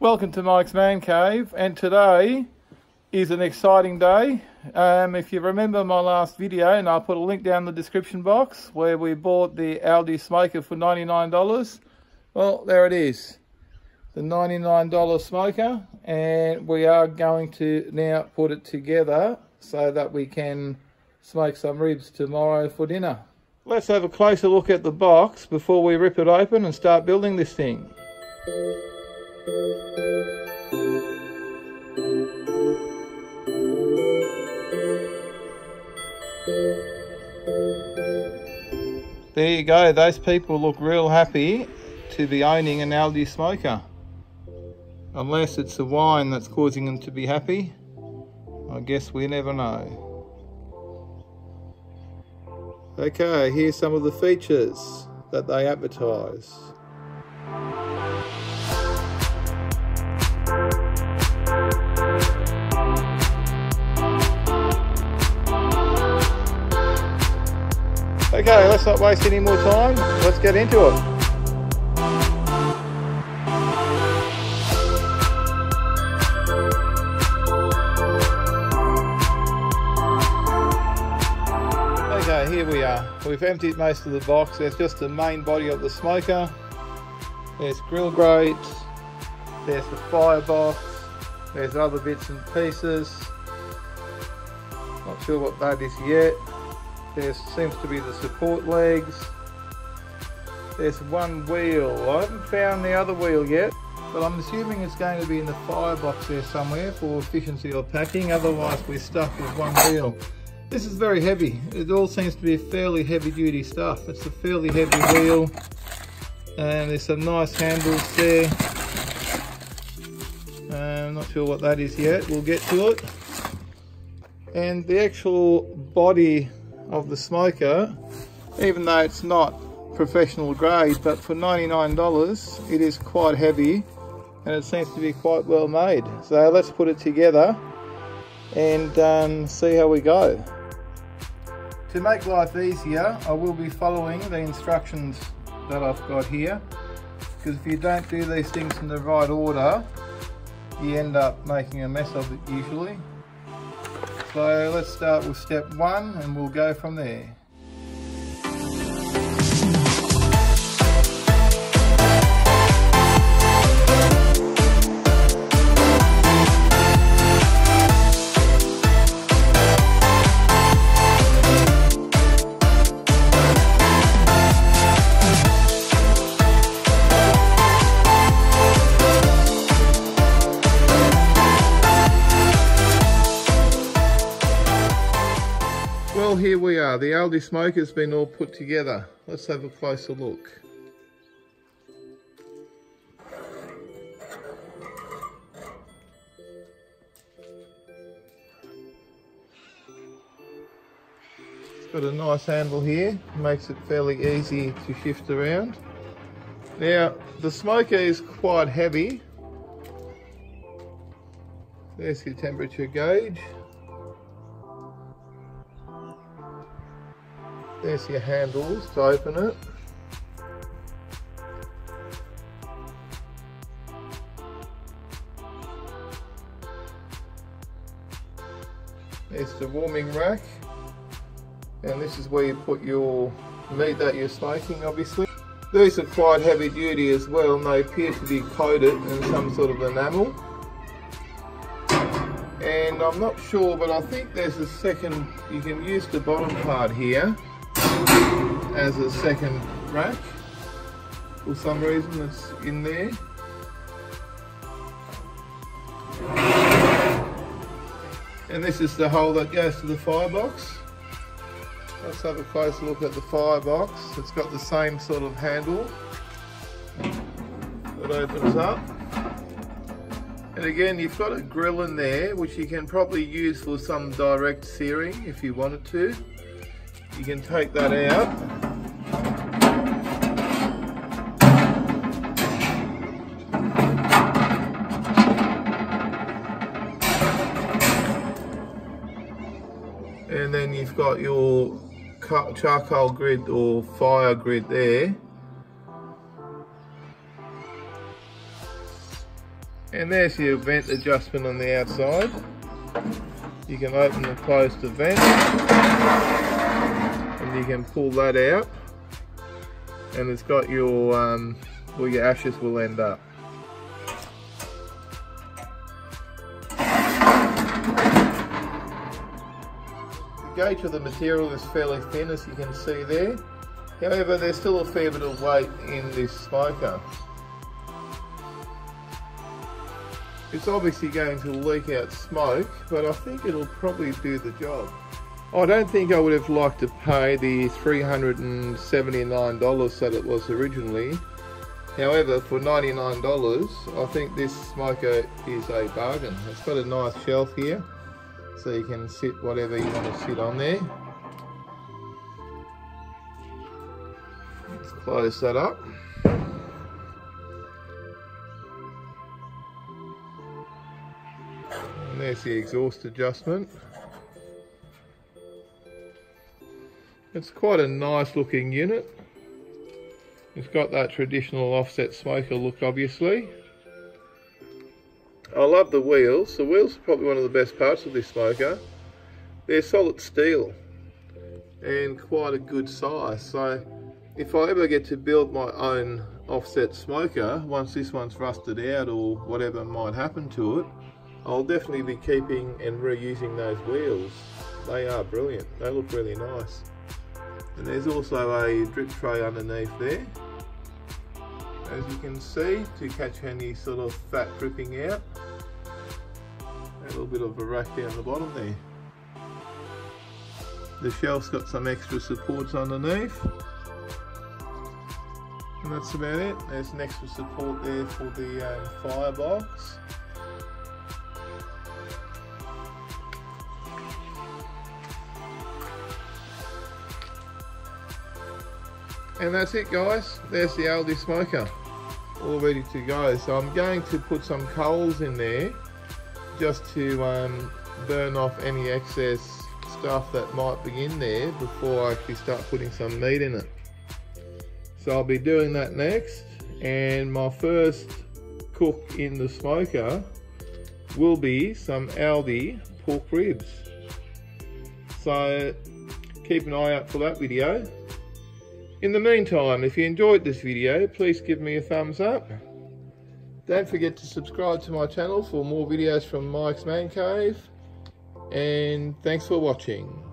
Welcome to Mike's Man Cave, and today is an exciting day. If you remember my last video, and I'll put a link down in the description box, where we bought the Aldi smoker for $99. Well, there it is, the $99 smoker, and we are going to now put it together so that we can smoke some ribs tomorrow for dinner. Let's have a closer look at the box before we rip it open and start building this thing. There you go, those people look real happy to be owning an Aldi smoker. Unless it's the wine that's causing them to be happy. I guess we never know. Okay, here's some of the features that they advertise. Okay, let's not waste any more time. Let's get into it. Okay, here we are. We've emptied most of the box. There's just the main body of the smoker. There's grill grates. There's the firebox. There's other bits and pieces. Not sure what that is yet. There seems to be the support legs. There's one wheel. I haven't found the other wheel yet, but I'm assuming it's going to be in the firebox there somewhere for efficiency of packing. Otherwise we're stuck with one wheel. This is very heavy. It all seems to be fairly heavy duty stuff. It's a fairly heavy wheel, and there's some nice handles there. I'm not sure what that is yet. We'll get to it. And the actual body of the smoker, even though it's not professional grade, but for $99 it is quite heavy, and it seems to be quite well made. So let's put it together and see how we go. To make life easier, I will be following the instructions that I've got here, because if you don't do these things in the right order, you end up making a mess of it usually. So let's start with step 1 and we'll go from there. Well, here we are. The Aldi smoker's been all put together. Let's have a closer look. It's got a nice handle here, makes it fairly easy to shift around. Now, the smoker is quite heavy. There's your temperature gauge. There's your handles to open it. There's the warming rack, and this is where you put your meat that you're smoking, obviously. These are quite heavy duty as well, and they appear to be coated in some sort of enamel. And I'm not sure, but I think there's a second, you can use the bottom part here as a second rack. For some reason it's in there. And this is the hole that goes to the firebox. Let's have a closer look at the firebox. It's got the same sort of handle that opens up. And again, you've got a grill in there, which you can probably use for some direct searing if you wanted to. You can take that out. And then you've got your charcoal grid or fire grid there. And there's your vent adjustment on the outside. You can open and close the vent, and you can pull that out, and it's got your where your ashes will end up. The gauge of the material is fairly thin, as you can see there. However, there's still a fair bit of weight in this smoker. It's obviously going to leak out smoke, but I think it'll probably do the job. I don't think I would have liked to pay the $379 that it was originally. However, for $99, I think this smoker is a bargain. It's got a nice shelf here, so you can sit whatever you want to sit on there. Let's close that up. And there's the exhaust adjustment. It's quite a nice looking unit. It's got that traditional offset smoker look, obviously. I love the wheels. The wheels are probably one of the best parts of this smoker. They're solid steel and quite a good size. So if I ever get to build my own offset smoker, once this one's rusted out or whatever might happen to it, I'll definitely be keeping and reusing those wheels. They are brilliant. They look really nice. And there's also a drip tray underneath there, as you can see, to catch any sort of fat dripping out. A little bit of a rack down the bottom there. The shelf's got some extra supports underneath. And that's about it. There's an extra support there for the firebox. And that's it, guys. There's the Aldi smoker, all ready to go. So I'm going to put some coals in there just to burn off any excess stuff that might be in there before I actually start putting some meat in it. So I'll be doing that next, and my first cook in the smoker will be some Aldi pork ribs. So keep an eye out for that video. In the meantime, if you enjoyed this video, please give me a thumbs up. Don't forget to subscribe to my channel for more videos from Mike's Man Cave. And thanks for watching.